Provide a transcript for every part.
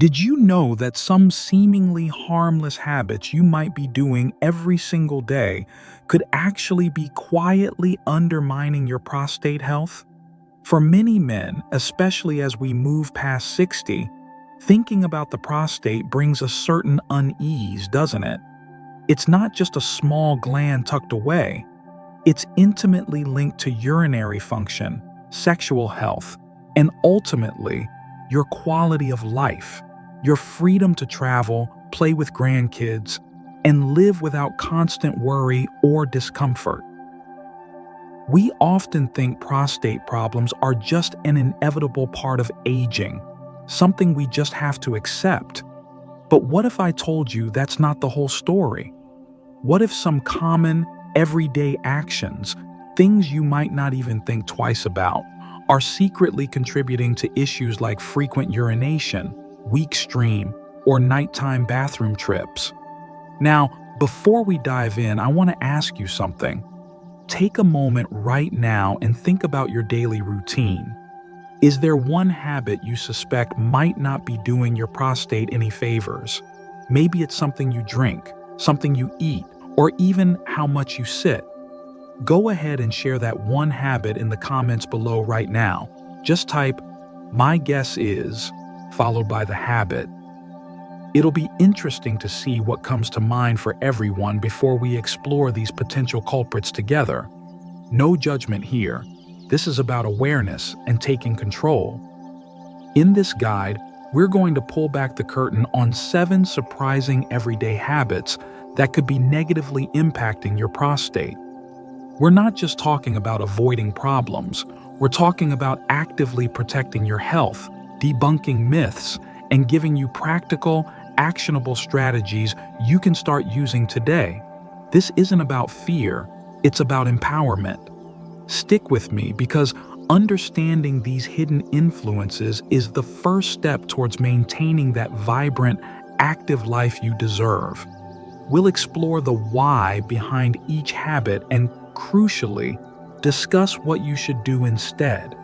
Did you know that some seemingly harmless habits you might be doing every single day could actually be quietly undermining your prostate health? For many men, especially as we move past 60, thinking about the prostate brings a certain unease, doesn't it? It's not just a small gland tucked away. It's intimately linked to urinary function, sexual health, and ultimately, your quality of life, your freedom to travel, play with grandkids, and live without constant worry or discomfort. We often think prostate problems are just an inevitable part of aging, something we just have to accept. But what if I told you that's not the whole story? What if some common, everyday actions, things you might not even think twice about, are secretly contributing to issues like frequent urination, weak stream, or nighttime bathroom trips? Now, before we dive in, I want to ask you something. Take a moment right now and think about your daily routine. Is there one habit you suspect might not be doing your prostate any favors? Maybe it's something you drink, something you eat, or even how much you sit. Go ahead and share that one habit in the comments below right now. Just type, "My guess is," followed by the habit. It'll be interesting to see what comes to mind for everyone before we explore these potential culprits together. No judgment here. This is about awareness and taking control. In this guide, we're going to pull back the curtain on 7 surprising everyday habits that could be negatively impacting your prostate. We're not just talking about avoiding problems. We're talking about actively protecting your health, debunking myths, and giving you practical, actionable strategies you can start using today. This isn't about fear, it's about empowerment. Stick with me because understanding these hidden influences is the first step towards maintaining that vibrant, active life you deserve. We'll explore the why behind each habit and, crucially, discuss what you should do instead.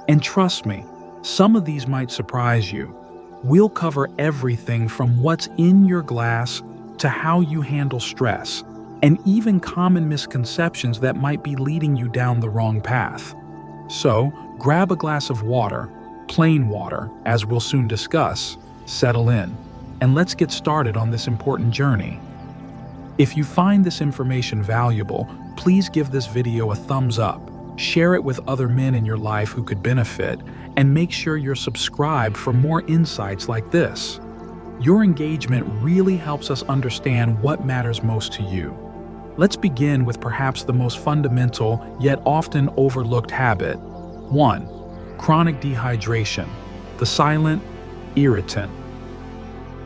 And trust me, some of these might surprise you. We'll cover everything from what's in your glass to how you handle stress, and even common misconceptions that might be leading you down the wrong path. So, grab a glass of water, plain water, as we'll soon discuss, settle in, and let's get started on this important journey. If you find this information valuable, please give this video a thumbs up, share it with other men in your life who could benefit, and make sure you're subscribed for more insights like this. Your engagement really helps us understand what matters most to you. Let's begin with perhaps the most fundamental yet often overlooked habit. 1. Chronic dehydration, the silent irritant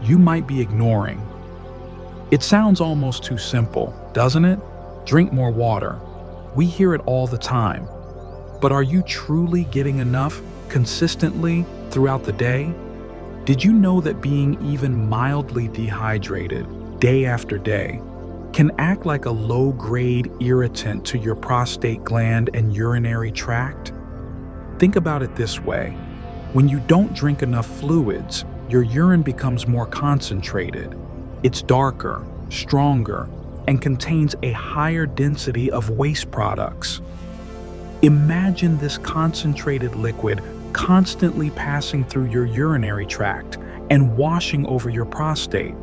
you might be ignoring. It sounds almost too simple, doesn't it? Drink more water. We hear it all the time. But are you truly getting enough consistently throughout the day? Did you know that being even mildly dehydrated day after day can act like a low-grade irritant to your prostate gland and urinary tract? Think about it this way. When you don't drink enough fluids, your urine becomes more concentrated. It's darker, stronger, and contains a higher density of waste products. Imagine this concentrated liquid constantly passing through your urinary tract and washing over your prostate.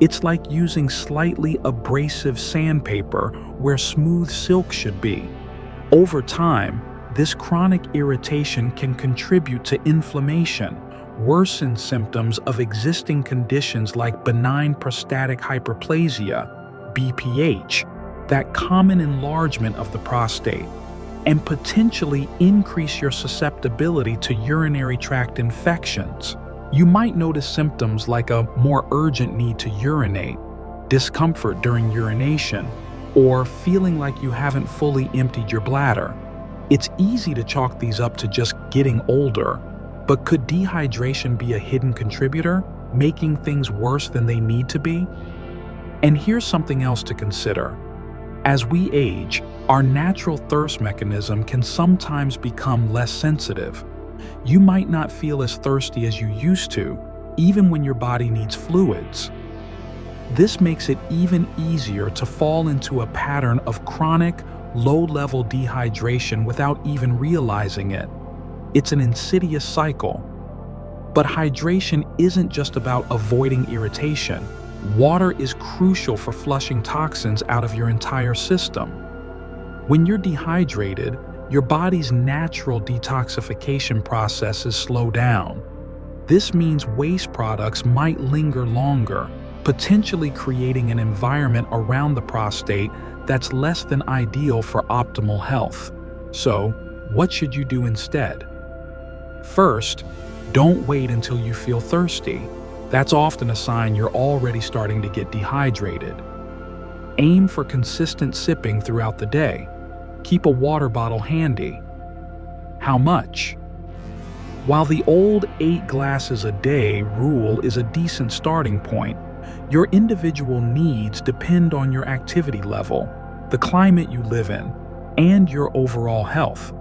It's like using slightly abrasive sandpaper where smooth silk should be. Over time, this chronic irritation can contribute to inflammation, worsen symptoms of existing conditions like benign prostatic hyperplasia, BPH, that common enlargement of the prostate, and potentially increase your susceptibility to urinary tract infections. You might notice symptoms like a more urgent need to urinate, discomfort during urination, or feeling like you haven't fully emptied your bladder. It's easy to chalk these up to just getting older, but could dehydration be a hidden contributor, making things worse than they need to be? And here's something else to consider. As we age, our natural thirst mechanism can sometimes become less sensitive. You might not feel as thirsty as you used to, even when your body needs fluids. This makes it even easier to fall into a pattern of chronic, low-level dehydration without even realizing it. It's an insidious cycle. But hydration isn't just about avoiding irritation. Water is crucial for flushing toxins out of your entire system. When you're dehydrated, your body's natural detoxification processes slow down. This means waste products might linger longer, potentially creating an environment around the prostate that's less than ideal for optimal health. So, what should you do instead? First, don't wait until you feel thirsty. That's often a sign you're already starting to get dehydrated. Aim for consistent sipping throughout the day. Keep a water bottle handy. How much? While the old 8 glasses a day rule is a decent starting point, your individual needs depend on your activity level, the climate you live in, and your overall health.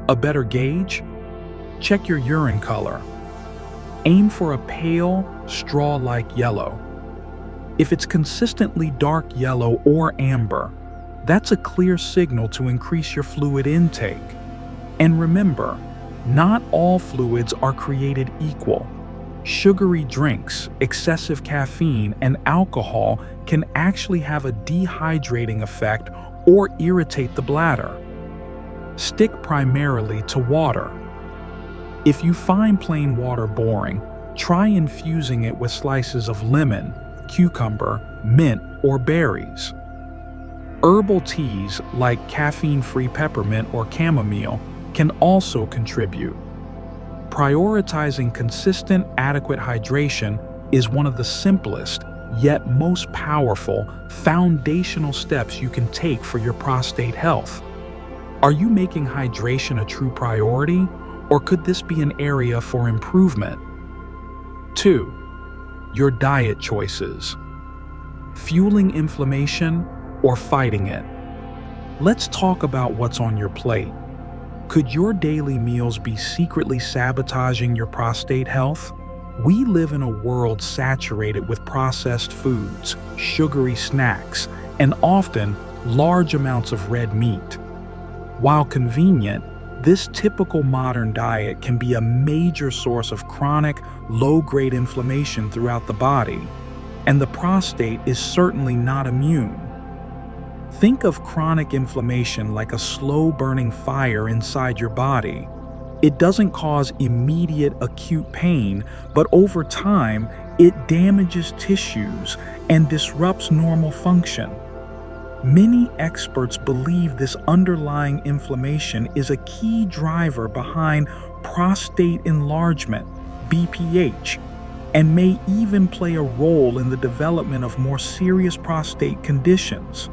A better gauge? Check your urine color. Aim for a pale, straw-like yellow. If it's consistently dark yellow or amber, that's a clear signal to increase your fluid intake. And remember, not all fluids are created equal. Sugary drinks, excessive caffeine, and alcohol can actually have a dehydrating effect or irritate the bladder. Stick primarily to water. If you find plain water boring, try infusing it with slices of lemon, cucumber, mint, or berries. Herbal teas like caffeine-free peppermint or chamomile can also contribute. Prioritizing consistent, adequate hydration is one of the simplest, yet most powerful, foundational steps you can take for your prostate health. Are you making hydration a true priority, or could this be an area for improvement? 2. Your diet choices. Fueling inflammation or fighting it? Let's talk about what's on your plate. Could your daily meals be secretly sabotaging your prostate health? We live in a world saturated with processed foods, sugary snacks, and often large amounts of red meat. While convenient, this typical modern diet can be a major source of chronic, low-grade inflammation throughout the body, and the prostate is certainly not immune. Think of chronic inflammation like a slow-burning fire inside your body. It doesn't cause immediate acute pain, but over time, it damages tissues and disrupts normal function. Many experts believe this underlying inflammation is a key driver behind prostate enlargement, BPH, and may even play a role in the development of more serious prostate conditions.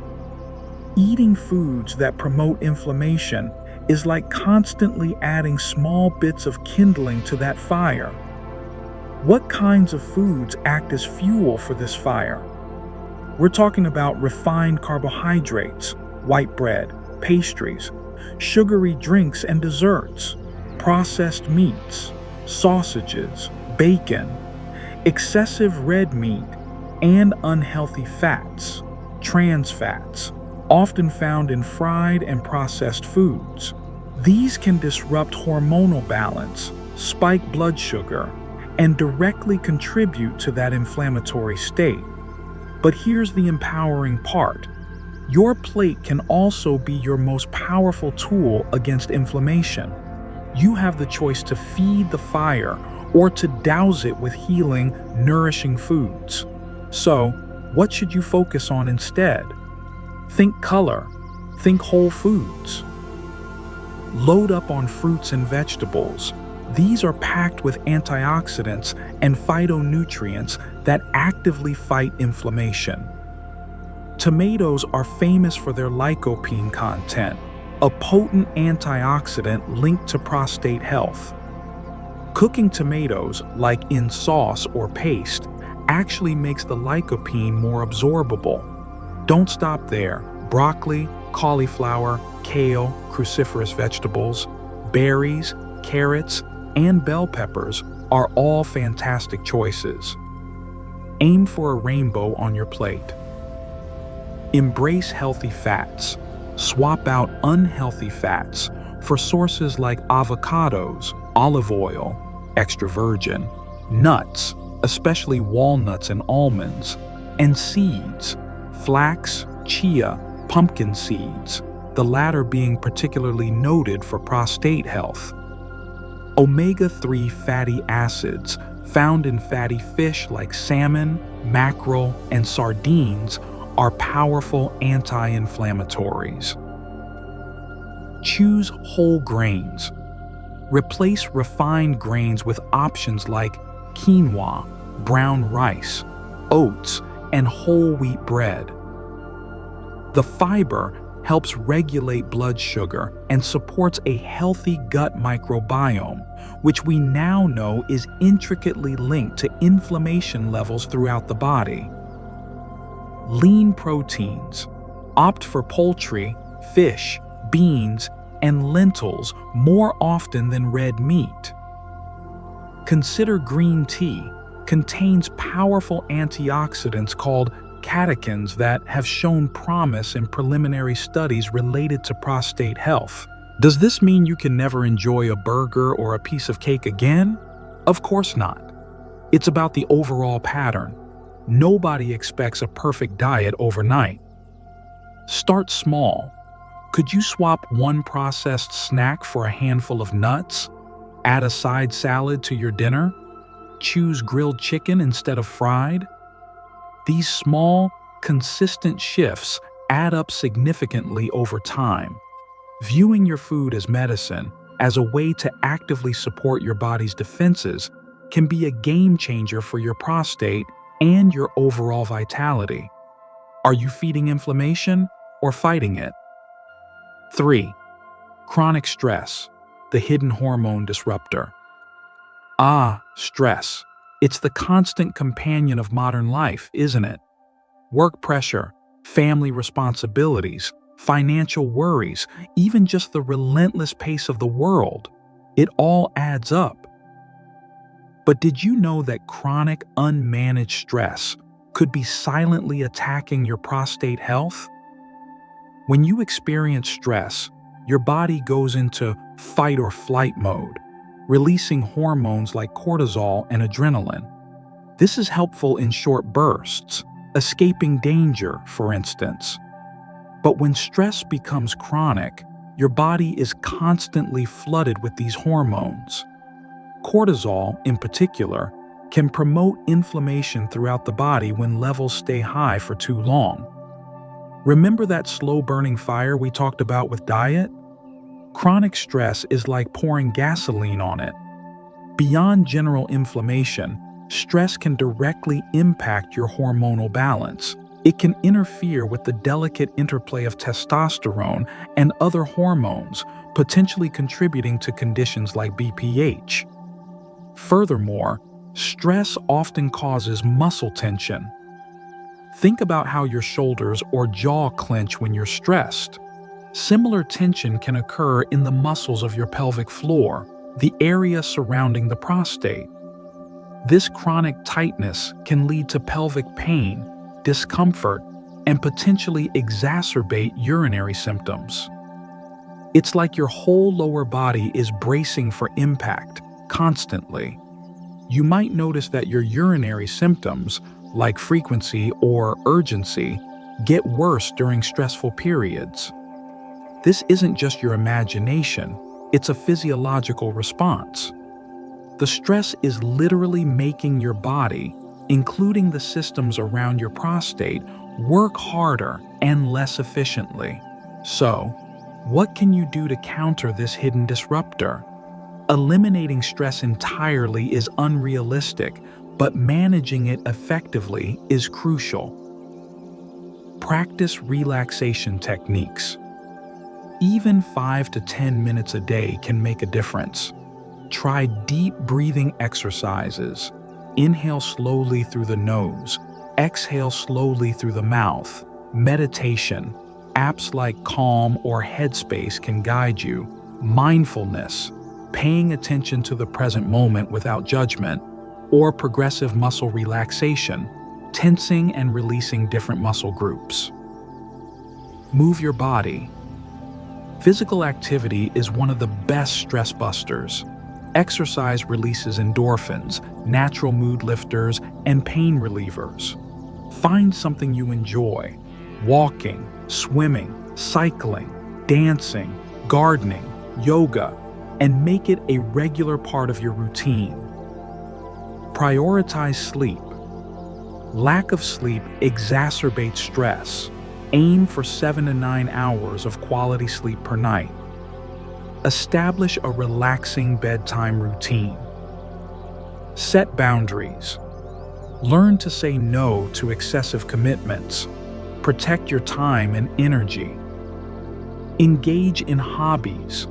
Eating foods that promote inflammation is like constantly adding small bits of kindling to that fire. What kinds of foods act as fuel for this fire? We're talking about refined carbohydrates, white bread, pastries, sugary drinks and desserts, processed meats, sausages, bacon, excessive red meat, and unhealthy fats, trans fats, often found in fried and processed foods. These can disrupt hormonal balance, spike blood sugar, and directly contribute to that inflammatory state. But here's the empowering part. Your plate can also be your most powerful tool against inflammation. You have the choice to feed the fire or to douse it with healing, nourishing foods. So, what should you focus on instead? Think color. Think whole foods. Load up on fruits and vegetables. These are packed with antioxidants and phytonutrients that actively fight inflammation. Tomatoes are famous for their lycopene content, a potent antioxidant linked to prostate health. Cooking tomatoes, like in sauce or paste, actually makes the lycopene more absorbable. Don't stop there. Broccoli, cauliflower, kale, cruciferous vegetables, berries, carrots, and bell peppers are all fantastic choices. Aim for a rainbow on your plate. Embrace healthy fats. Swap out unhealthy fats for sources like avocados, olive oil, extra virgin, nuts, especially walnuts and almonds, and seeds, flax, chia, pumpkin seeds, the latter being particularly noted for prostate health. Omega-3 fatty acids found in fatty fish like salmon, mackerel, and sardines are powerful anti-inflammatories. Choose whole grains. Replace refined grains with options like quinoa, brown rice, oats, and whole wheat bread. The fiber helps regulate blood sugar and supports a healthy gut microbiome, which we now know is intricately linked to inflammation levels throughout the body. Lean proteins. Opt for poultry, fish, beans, and lentils more often than red meat. Consider green tea. Contains powerful antioxidants called catechins that have shown promise in preliminary studies related to prostate health. Does this mean you can never enjoy a burger or a piece of cake again? Of course not. It's about the overall pattern. Nobody expects a perfect diet overnight. Start small. Could you swap one processed snack for a handful of nuts? Add a side salad to your dinner? Choose grilled chicken instead of fried? These small, consistent shifts add up significantly over time. Viewing your food as medicine, as a way to actively support your body's defenses, can be a game changer for your prostate and your overall vitality. Are you feeding inflammation or fighting it? 3. Chronic stress, the hidden hormone disruptor. Stress. It's the constant companion of modern life, isn't it? Work pressure, family responsibilities, financial worries, even just the relentless pace of the world. It all adds up. But did you know that chronic, unmanaged stress could be silently attacking your prostate health? When you experience stress, your body goes into fight or flight mode, releasing hormones like cortisol and adrenaline. This is helpful in short bursts, escaping danger, for instance. But when stress becomes chronic, your body is constantly flooded with these hormones. Cortisol, in particular, can promote inflammation throughout the body when levels stay high for too long. Remember that slow-burning fire we talked about with diet? Chronic stress is like pouring gasoline on it. Beyond general inflammation, stress can directly impact your hormonal balance. It can interfere with the delicate interplay of testosterone and other hormones, potentially contributing to conditions like BPH. Furthermore, stress often causes muscle tension. Think about how your shoulders or jaw clench when you're stressed. Similar tension can occur in the muscles of your pelvic floor, the area surrounding the prostate. This chronic tightness can lead to pelvic pain, discomfort, and potentially exacerbate urinary symptoms. It's like your whole lower body is bracing for impact constantly. You might notice that your urinary symptoms, like frequency or urgency, get worse during stressful periods. This isn't just your imagination, it's a physiological response. The stress is literally making your body, including the systems around your prostate, work harder and less efficiently. So, what can you do to counter this hidden disruptor? Eliminating stress entirely is unrealistic, but managing it effectively is crucial. Practice relaxation techniques. Even 5 to 10 minutes a day can make a difference. Try deep breathing exercises. Inhale slowly through the nose. Exhale slowly through the mouth. Meditation. Apps like Calm or Headspace can guide you. Mindfulness. paying attention to the present moment without judgment, or progressive muscle relaxation, tensing and releasing different muscle groups. Move your body. Physical activity is one of the best stress busters. Exercise releases endorphins, natural mood lifters, and pain relievers. Find something you enjoy: walking, swimming, cycling, dancing, gardening, yoga, and make it a regular part of your routine. Prioritize sleep. Lack of sleep exacerbates stress. Aim for 7 to 9 hours of quality sleep per night. Establish a relaxing bedtime routine. Set boundaries. Learn to say no to excessive commitments. Protect your time and energy. Engage in hobbies.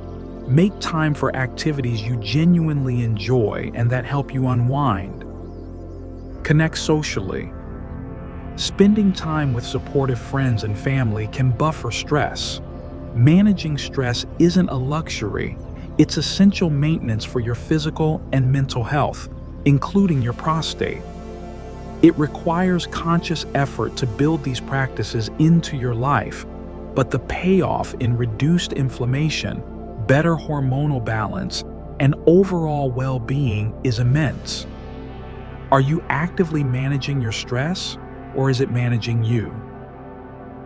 Make time for activities you genuinely enjoy and that help you unwind. Connect socially. Spending time with supportive friends and family can buffer stress. Managing stress isn't a luxury, it's essential maintenance for your physical and mental health, including your prostate. It requires conscious effort to build these practices into your life, but the payoff in reduced inflammation, better hormonal balance, and overall well-being is immense. Are you actively managing your stress, or is it managing you?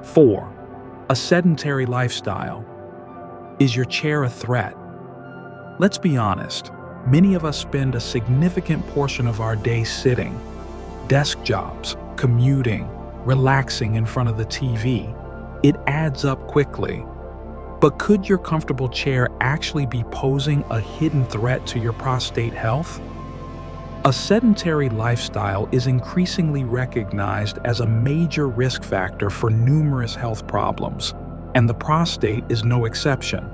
4. A sedentary lifestyle. Is your chair a threat? Let's be honest, many of us spend a significant portion of our day sitting. Desk jobs, commuting, relaxing in front of the TV. It adds up quickly. But could your comfortable chair actually be posing a hidden threat to your prostate health? A sedentary lifestyle is increasingly recognized as a major risk factor for numerous health problems, and the prostate is no exception.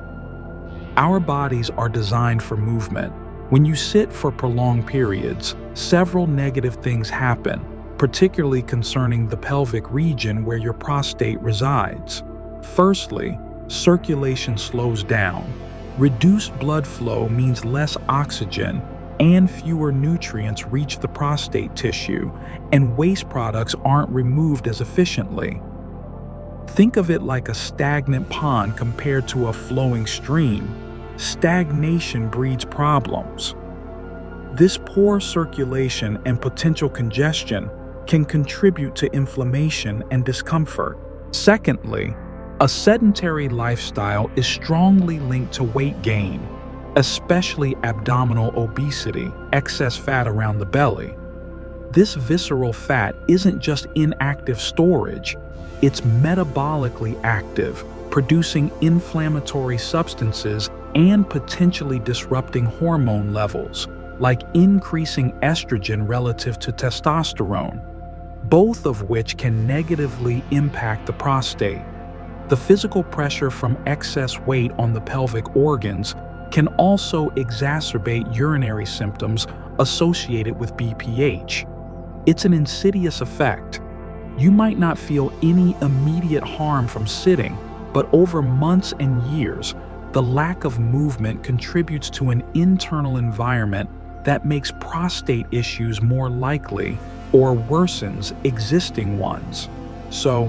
Our bodies are designed for movement. When you sit for prolonged periods, several negative things happen, particularly concerning the pelvic region where your prostate resides. Firstly, circulation slows down. Reduced blood flow means less oxygen and fewer nutrients reach the prostate tissue, and waste products aren't removed as efficiently. Think of it like a stagnant pond compared to a flowing stream. Stagnation breeds problems. This poor circulation and potential congestion can contribute to inflammation and discomfort. Secondly, a sedentary lifestyle is strongly linked to weight gain, especially abdominal obesity, excess fat around the belly. This visceral fat isn't just inactive storage, it's metabolically active, producing inflammatory substances and potentially disrupting hormone levels, like increasing estrogen relative to testosterone, both of which can negatively impact the prostate. The physical pressure from excess weight on the pelvic organs can also exacerbate urinary symptoms associated with BPH. It's an insidious effect. You might not feel any immediate harm from sitting, but over months and years, the lack of movement contributes to an internal environment that makes prostate issues more likely or worsens existing ones. So,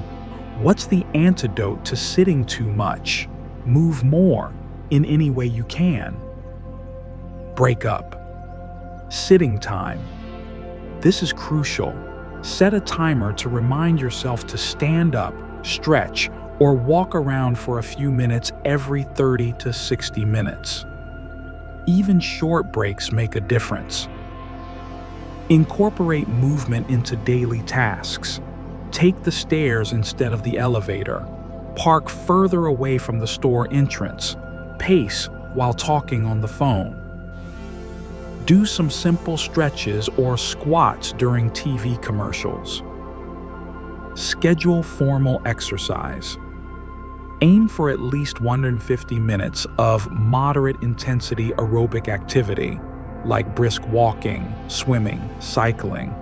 what's the antidote to sitting too much? Move more in any way you can. Break up. Sitting time. This is crucial. Set a timer to remind yourself to stand up, stretch, or walk around for a few minutes every 30 to 60 minutes. Even short breaks make a difference. Incorporate movement into daily tasks. Take the stairs instead of the elevator. Park further away from the store entrance. Pace while talking on the phone. Do some simple stretches or squats during TV commercials. Schedule formal exercise. Aim for at least 150 minutes of moderate intensity aerobic activity, like brisk walking, swimming, cycling,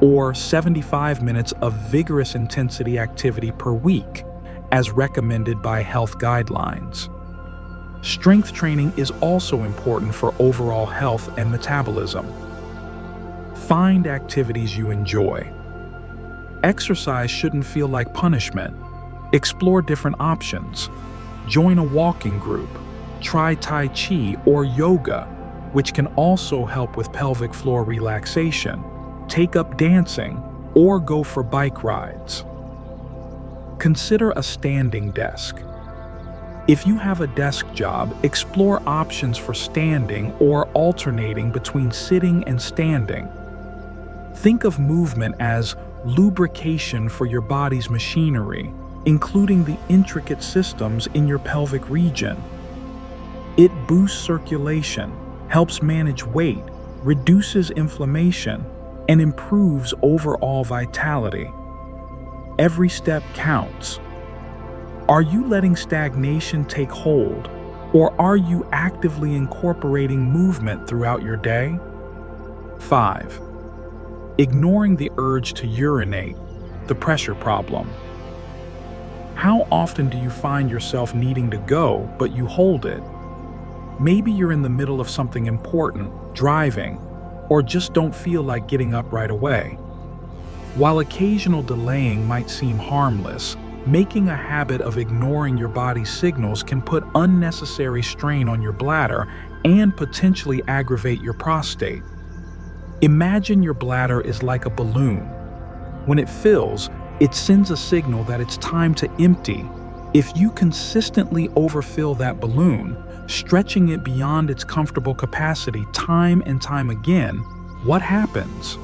or 75 minutes of vigorous intensity activity per week, as recommended by health guidelines. Strength training is also important for overall health and metabolism. Find activities you enjoy. Exercise shouldn't feel like punishment. Explore different options. Join a walking group. Try Tai Chi or yoga, which can also help with pelvic floor relaxation. Take up dancing or go for bike rides. Consider a standing desk. If you have a desk job, explore options for standing or alternating between sitting and standing. Think of movement as lubrication for your body's machinery, including the intricate systems in your pelvic region. It boosts circulation, helps manage weight, reduces inflammation, and improves overall vitality. Every step counts. Are you letting stagnation take hold, or are you actively incorporating movement throughout your day? 5. Ignoring the urge to urinate, the pressure problem. How often do you find yourself needing to go, but you hold it? Maybe you're in the middle of something important, driving, or just don't feel like getting up right away. While occasional delaying might seem harmless, making a habit of ignoring your body's signals can put unnecessary strain on your bladder and potentially aggravate your prostate. Imagine your bladder is like a balloon. When it fills, it sends a signal that it's time to empty. If you consistently overfill that balloon, stretching it beyond its comfortable capacity time and time again, what happens?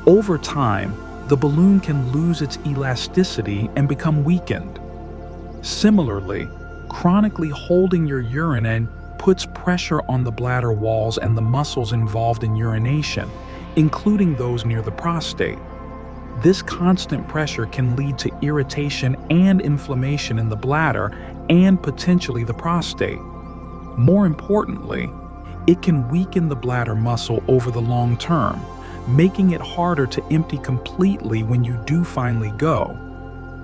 Over time, the balloon can lose its elasticity and become weakened. Similarly, chronically holding your urine in puts pressure on the bladder walls and the muscles involved in urination, including those near the prostate. This constant pressure can lead to irritation and inflammation in the bladder and potentially the prostate. More importantly, it can weaken the bladder muscle over the long term, making it harder to empty completely when you do finally go.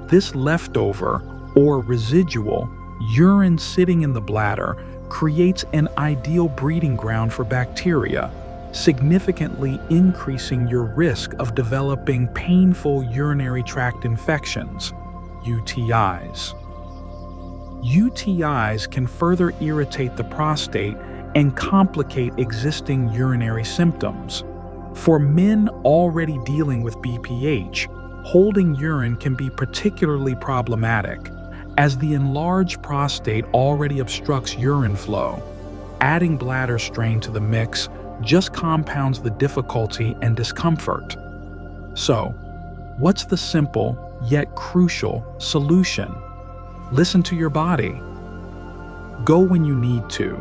This leftover, or residual, urine sitting in the bladder creates an ideal breeding ground for bacteria, significantly increasing your risk of developing painful urinary tract infections, UTIs. UTIs can further irritate the prostate and complicate existing urinary symptoms. For men already dealing with BPH, holding urine can be particularly problematic, as the enlarged prostate already obstructs urine flow. Adding bladder strain to the mix just compounds the difficulty and discomfort. So, what's the simple yet crucial solution? Listen to your body. Go when you need to.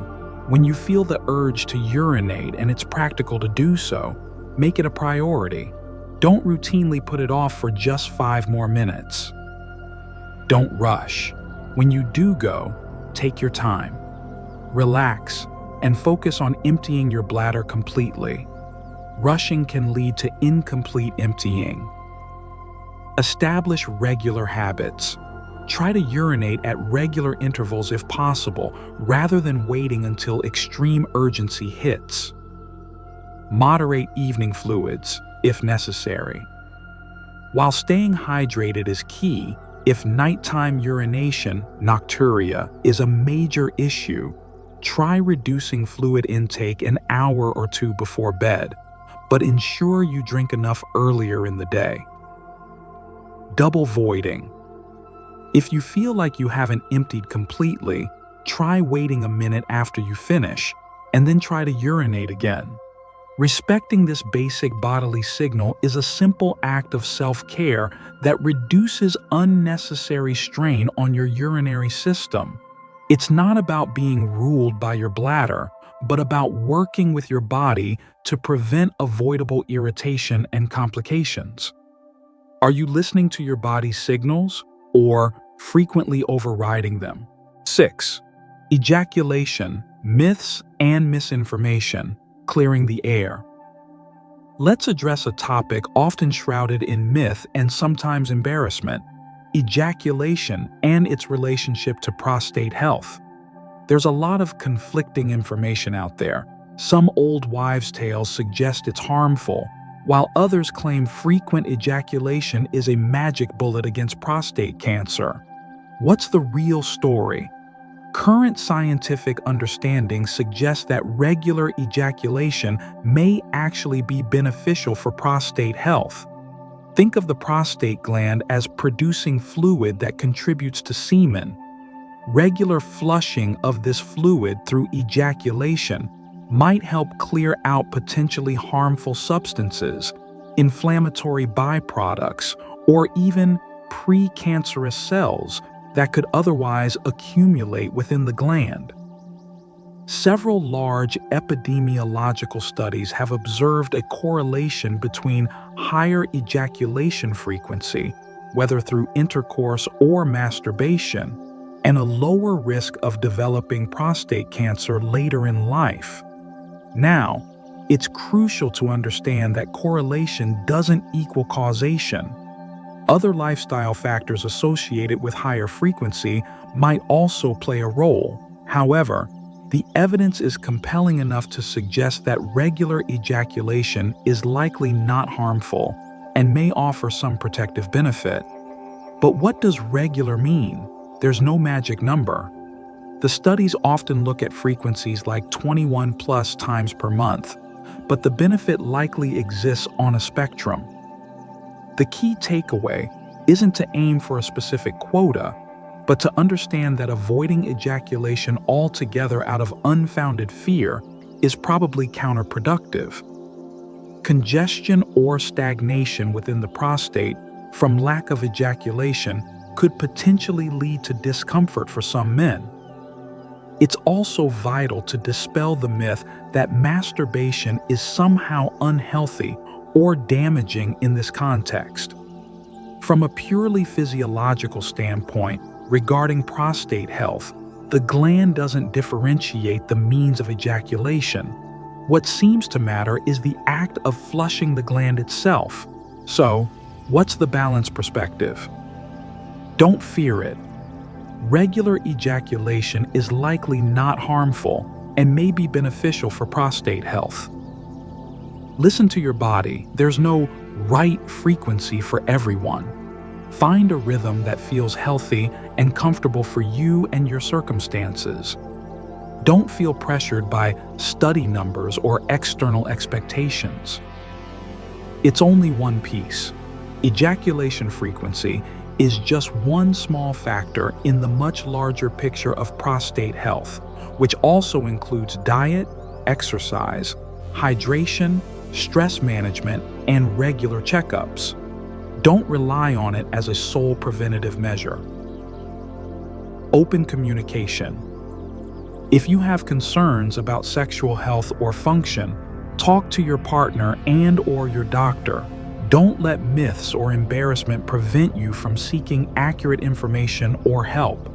When you feel the urge to urinate and it's practical to do so, make it a priority. Don't routinely put it off for just 5 more minutes. Don't rush. When you do go, take your time. Relax and focus on emptying your bladder completely. Rushing can lead to incomplete emptying. Establish regular habits. Try to urinate at regular intervals if possible, rather than waiting until extreme urgency hits. Moderate evening fluids, if necessary. While staying hydrated is key, if nighttime urination, nocturia, is a major issue, try reducing fluid intake an hour or 2 before bed, but ensure you drink enough earlier in the day. Double voiding. If you feel like you haven't emptied completely, try waiting a minute after you finish, and then try to urinate again. Respecting this basic bodily signal is a simple act of self-care that reduces unnecessary strain on your urinary system. It's not about being ruled by your bladder, but about working with your body to prevent avoidable irritation and complications. Are you listening to your body's signals or frequently overriding them? 6. Ejaculation, myths and misinformation. Clearing the air. Let's address a topic often shrouded in myth and sometimes embarrassment: ejaculation and its relationship to prostate health. There's a lot of conflicting information out there. Some old wives' tales suggest it's harmful, while others claim frequent ejaculation is a magic bullet against prostate cancer. What's the real story? Current scientific understanding suggests that regular ejaculation may actually be beneficial for prostate health. Think of the prostate gland as producing fluid that contributes to semen. Regular flushing of this fluid through ejaculation might help clear out potentially harmful substances, inflammatory byproducts, or even precancerous cells that could otherwise accumulate within the gland. Several large epidemiological studies have observed a correlation between higher ejaculation frequency, whether through intercourse or masturbation, and a lower risk of developing prostate cancer later in life. Now, it's crucial to understand that correlation doesn't equal causation. Other lifestyle factors associated with higher frequency might also play a role. However, the evidence is compelling enough to suggest that regular ejaculation is likely not harmful and may offer some protective benefit. But what does regular mean? There's no magic number. The studies often look at frequencies like 21 plus times per month, but the benefit likely exists on a spectrum. The key takeaway isn't to aim for a specific quota, but to understand that avoiding ejaculation altogether out of unfounded fear is probably counterproductive. Congestion or stagnation within the prostate from lack of ejaculation could potentially lead to discomfort for some men. It's also vital to dispel the myth that masturbation is somehow unhealthy or damaging in this context. From a purely physiological standpoint, regarding prostate health, the gland doesn't differentiate the means of ejaculation. What seems to matter is the act of flushing the gland itself. So, what's the balanced perspective? Don't fear it. Regular ejaculation is likely not harmful and may be beneficial for prostate health. Listen to your body. There's no right frequency for everyone. Find a rhythm that feels healthy and comfortable for you and your circumstances. Don't feel pressured by study numbers or external expectations. It's only one piece. Ejaculation frequency is just one small factor in the much larger picture of prostate health, which also includes diet, exercise, hydration, stress management, and regular checkups. Don't rely on it as a sole preventative measure. Open communication. If you have concerns about sexual health or function, talk to your partner and/or your doctor. Don't let myths or embarrassment prevent you from seeking accurate information or help.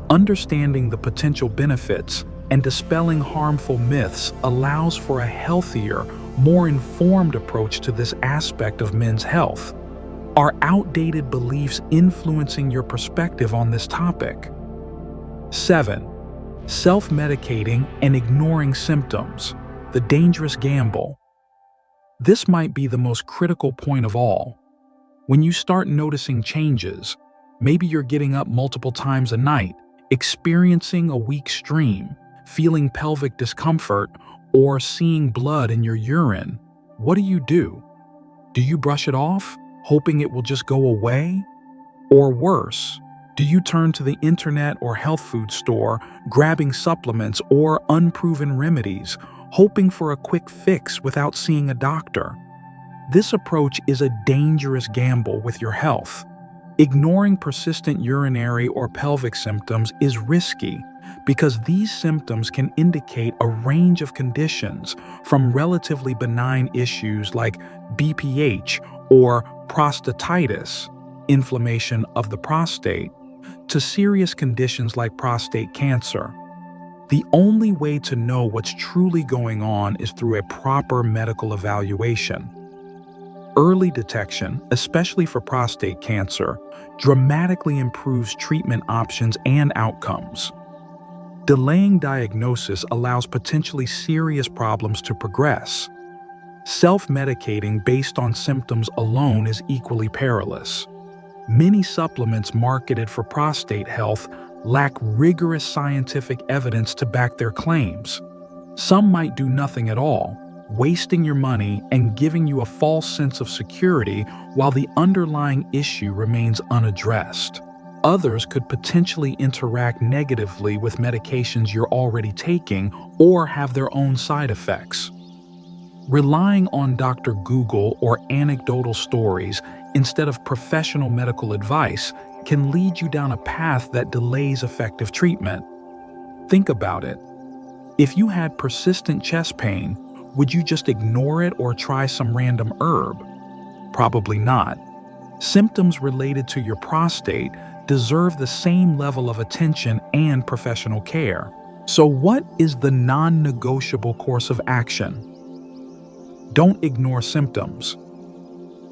Understanding the potential benefits and dispelling harmful myths allows for a healthier, more informed approach to this aspect of men's health. Are outdated beliefs influencing your perspective on this topic? 7. Self-medicating and ignoring symptoms, the dangerous gamble. This might be the most critical point of all. When you start noticing changes, maybe you're getting up multiple times a night, experiencing a weak stream, feeling pelvic discomfort, or seeing blood in your urine, what do? Do you brush it off, hoping it will just go away? Or worse, do you turn to the internet or health food store, grabbing supplements or unproven remedies, hoping for a quick fix without seeing a doctor? This approach is a dangerous gamble with your health. Ignoring persistent urinary or pelvic symptoms is risky because these symptoms can indicate a range of conditions, from relatively benign issues like BPH or prostatitis, inflammation of the prostate, to serious conditions like prostate cancer. The only way to know what's truly going on is through a proper medical evaluation. Early detection, especially for prostate cancer, dramatically improves treatment options and outcomes. Delaying diagnosis allows potentially serious problems to progress. Self-medicating based on symptoms alone is equally perilous. Many supplements marketed for prostate health lack rigorous scientific evidence to back their claims. Some might do nothing at all, wasting your money and giving you a false sense of security while the underlying issue remains unaddressed. Others could potentially interact negatively with medications you're already taking or have their own side effects. Relying on Dr. Google or anecdotal stories instead of professional medical advice can lead you down a path that delays effective treatment. Think about it. If you had persistent chest pain, would you just ignore it or try some random herb? Probably not. Symptoms related to your prostate deserve the same level of attention and professional care. So what is the non-negotiable course of action? Don't ignore symptoms.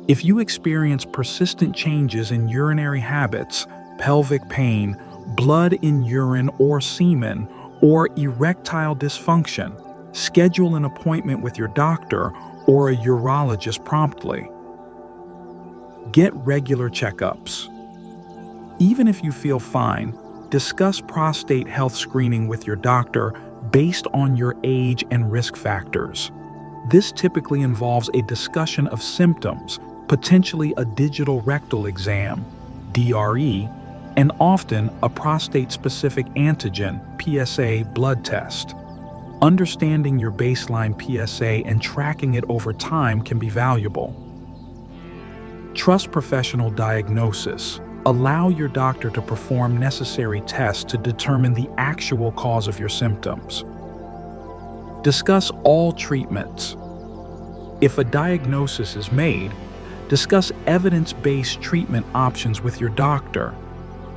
If you experience persistent changes in urinary habits, pelvic pain, blood in urine or semen, or erectile dysfunction, schedule an appointment with your doctor or a urologist promptly. Get regular checkups. Even if you feel fine, discuss prostate health screening with your doctor based on your age and risk factors. This typically involves a discussion of symptoms, potentially a digital rectal exam, DRE, and often a prostate-specific antigen, PSA, blood test. Understanding your baseline PSA and tracking it over time can be valuable. Trust professional diagnosis. Allow your doctor to perform necessary tests to determine the actual cause of your symptoms. Discuss all treatments. If a diagnosis is made, discuss evidence-based treatment options with your doctor.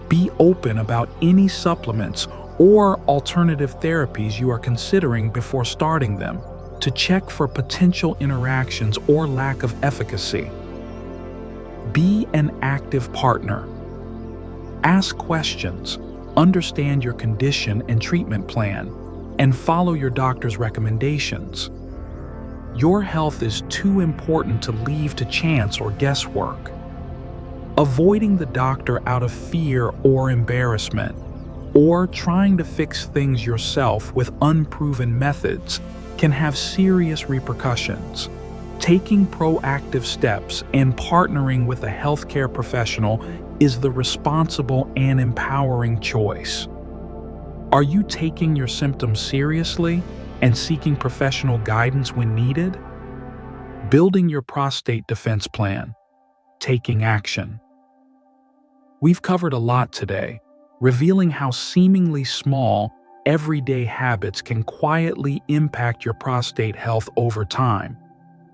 Be open about any supplements or alternative therapies you are considering before starting them to check for potential interactions or lack of efficacy. Be an active partner. Ask questions, understand your condition and treatment plan, and follow your doctor's recommendations. Your health is too important to leave to chance or guesswork. Avoiding the doctor out of fear or embarrassment, or trying to fix things yourself with unproven methods can have serious repercussions. Taking proactive steps and partnering with a healthcare professional is the responsible and empowering choice. Are you taking your symptoms seriously and seeking professional guidance when needed? Building your prostate defense plan. Taking action. We've covered a lot today, revealing how seemingly small, everyday habits can quietly impact your prostate health over time.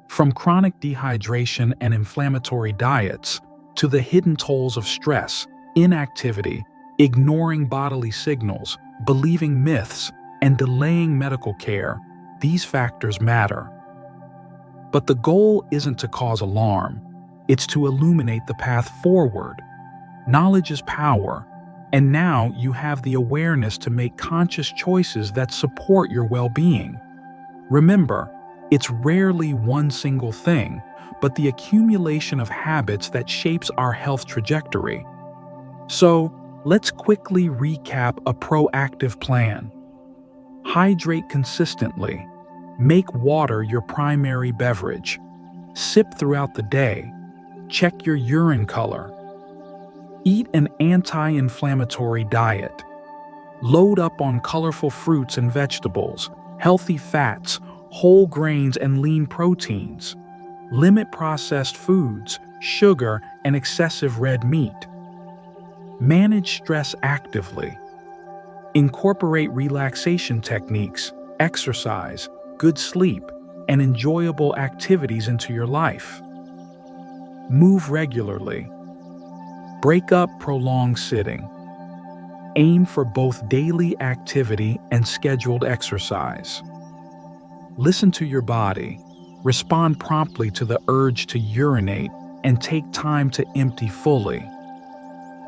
From chronic dehydration and inflammatory diets to the hidden tolls of stress, inactivity, ignoring bodily signals, believing myths, and delaying medical care, these factors matter. But the goal isn't to cause alarm, it's to illuminate the path forward. Knowledge is power, and now you have the awareness to make conscious choices that support your well-being. Remember, it's rarely one single thing, but the accumulation of habits that shapes our health trajectory. So, let's quickly recap a proactive plan. Hydrate consistently. Make water your primary beverage. Sip throughout the day. Check your urine color. Eat an anti-inflammatory diet. Load up on colorful fruits and vegetables, healthy fats, whole grains, and lean proteins. Limit processed foods, sugar, and excessive red meat. Manage stress actively. Incorporate relaxation techniques, exercise, good sleep, and enjoyable activities into your life. Move regularly. Break up prolonged sitting. Aim for both daily activity and scheduled exercise. Listen to your body. Respond promptly to the urge to urinate and take time to empty fully.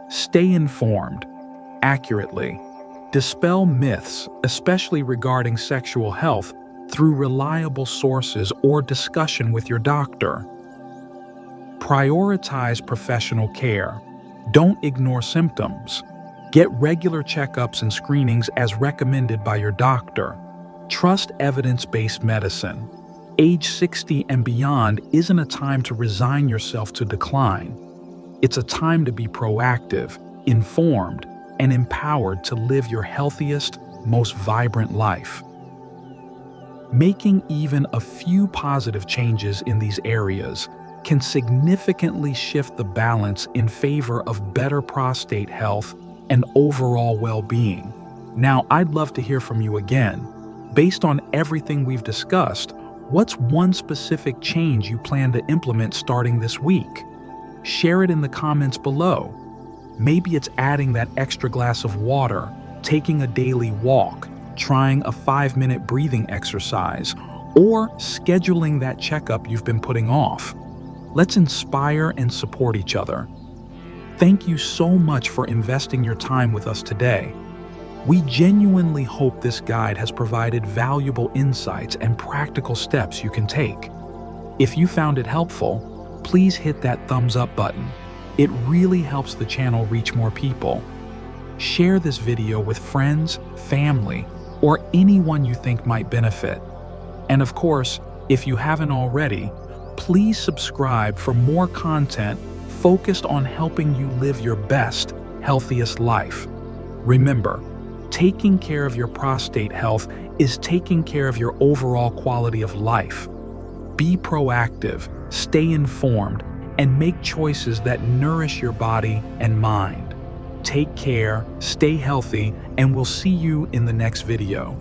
Stay informed, accurately, Dispel myths, especially regarding sexual health, through reliable sources or discussion with your doctor. Prioritize professional care. Don't ignore symptoms. Get regular checkups and screenings as recommended by your doctor. Trust evidence-based medicine. Age 60 and beyond isn't a time to resign yourself to decline. It's a time to be proactive, informed, and empowered to live your healthiest, most vibrant life. Making even a few positive changes in these areas can significantly shift the balance in favor of better prostate health and overall well-being. Now, I'd love to hear from you again. Based on everything we've discussed, what's one specific change you plan to implement starting this week? Share it in the comments below. Maybe it's adding that extra glass of water, taking a daily walk, trying a 5-minute breathing exercise, or scheduling that checkup you've been putting off. Let's inspire and support each other. Thank you so much for investing your time with us today. We genuinely hope this guide has provided valuable insights and practical steps you can take. If you found it helpful, please hit that thumbs up button. It really helps the channel reach more people. Share this video with friends, family, or anyone you think might benefit. And of course, if you haven't already, please subscribe for more content focused on helping you live your best, healthiest life. Remember, taking care of your prostate health is taking care of your overall quality of life. Be proactive, stay informed, and make choices that nourish your body and mind. Take care, stay healthy, and we'll see you in the next video.